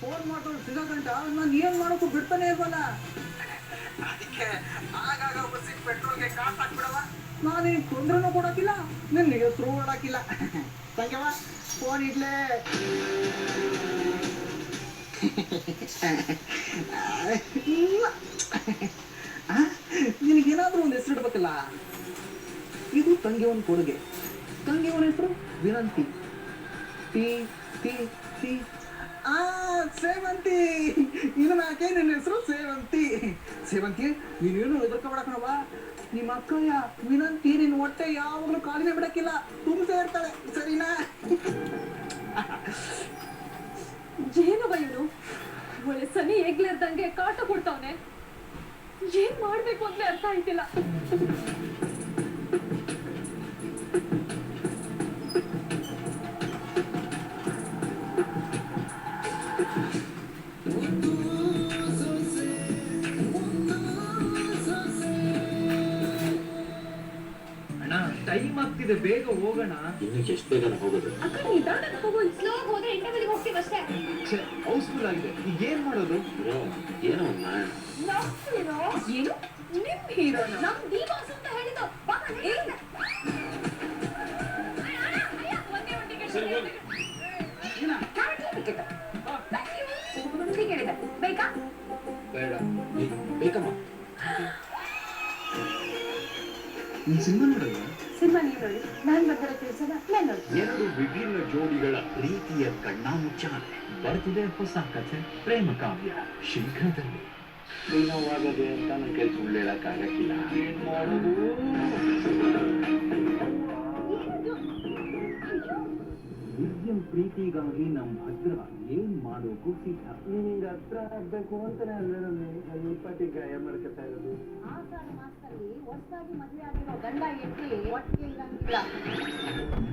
Phone ಮಾಡೋದು ಸಿಗಂಟ ನಾನು ಏನ್ ಮಾಡೋಕ್ಕೂ ಬಿಡ್ತಾನೆ ಇಲ್ವಲ್ಲ. ಅದಕ್ಕೆ ಆಗಾಗ ಬಸ್ಸಿಗೆ ಪೆಟ್ರೋಲ್ಗೆ ಕಾಸು ಹಾಕ್ಬಿಡವ. ನಾನೇನು ತೊಂದ್ರೆನೂ ಕೊಡೋಕಿಲ್ಲ, ನಿನ್ನ ಹೆಸರು ಓಡಾಕಿಲ್ಲ. ತಂಗ್ಯವ ಫೋನ್ ಇಡ್ಲೇ. ನಿನಗೇನಾದ್ರೂ ಒಂದು ಹೆಸರು ಇಡ್ಬೇಕಲ್ಲ. ಇದು ತಂಗಿಯವನ ಕೊಡುಗೆ. ತಂಗಿಯವನ ಹೆಸರು ವಿನಂತಿ. ಟಿ ಟಿ ಟಿ ಆ ಸೇವಂತಿ. ಇನ್ನು ನಾಕೆ ನಿನ್ನ ಹೆಸರು ಸೇವಂತಿ. ಸೇವಂತಿ ನೀನೇನು ಹೆದರ್ಕೊಬೇಡಕಣವ. ನಿಮ್ಮ ಅಕ್ಕಯ್ಯ ವಿನಂತಿ ನಿನ್ನ ಹೊಟ್ಟೆ ಯಾವಾಗಲೂ ಕಾಲಿನೇ ಬಿಡಕ್ಕಿಲ್ಲ, ತುಂಬದೇ ಇರ್ತಾಳೆ, ಸರಿನಾ? ಏನವ ಇವನು ಒಳ್ಳೆ ಸನಿ ಹೇಗ್ಲಿರ್ದಂಗೆ ಕಾಟ ಕೊಡ್ತಾವನೆ. ಏನ್ ಮಾಡ್ಬೇಕು ಅಂತ ಅರ್ಥ ಆಯ್ತಿಲ್ಲ. ಟೈಮ್ ಆಗ್ತಿದೆ, ಬೇಗ ಹೋಗೋಣ. ಇನ್ನು ಎಷ್ಟು ಬೇಗ ಹೋಗೋದು? ಅಕ್ಕ ನಿಧಾನಕ್ಕೆ ಹೋಗು, ಸ್ಲೋ ಹೋದ್ರೆ ಇಂಟರ್ವ್ಯೂಗೆ ಹೋಗ್ತೀವಿ ಅಷ್ಟೇ. ಹೌಸ್ಫುಲ್ ಆಗಿದೆ, ಈಗ ಏನ್ ಮಾಡೋದು? ಏನೋ ಒಂದು ಮಾಡೋಣ. ನಮ್ ಹೀರೋ ಏನು? ನಿಮ್ ಹೀರೋನ? ನಮ್ ಡಿ ಬಾಸ್ ಅಂತ ಹೇಳಿದ್ದು. ಬಾ ಏನು? ಬೇಕಾ? ಬೇಡ, ಬೇಕಮ್ಮ. ಸಿನಿಮಾ ನೋಡಲ್ಲ? ಸಿನಿಮಾ ನೀವು ನೋಡಿ, ನಾನ್ ಬರ್ದಿರೋ ಕೆಲಸನ ನಾನು ನೋಡಿ. ಎರಡು ವಿಭಿನ್ನ ಜೋಡಿಗಳ ಪ್ರೀತಿಯ ಕಣ್ಣಾಮುಚ್ಚಾಲೆ ಬರ್ತಿದೆ ಹೊಸ ಕಥೆ, ಪ್ರೇಮ ಕಾವ್ಯ ಶೀಘ್ರದಲ್ಲಿ. ನೀನವಾಗದೆ ಅಂತ ನನ್ನ ಕೈ ಸುಳ್ಳು ಹೇಳಕ್ಕಾಗಕ್ಕಿಲ್ಲ. ಏನ್ ಮಾಡೋದು? ವಿದ್ಯಂ ಪ್ರೀತಿಗಾಗಿ ನಮ್ಮ ಹತ್ರ ಏನ್ ಮಾಡೋಕು ಸಿದ್ಧ. ನಿನಗೆ ಹತ್ರ ಆಗ್ಬೇಕು ಅಂತಾನೆ ಅಲ್ಲ ನನ್ನ ಇಪ್ಪತ್ತಿ ಗಾಯ ಮಾಡ್ಕೊತಾ ಇರೋದು. ಆಷಾಢ ಮಾಸದಲ್ಲಿ ಹೊಸದಾಗಿ ಮದುವೆ ಆಗಿರೋ ಗಂಡ ಹೆಂಡತಿ ಒಟ್ಟಿಗೆ ಇರಂಗಿಲ್ಲ.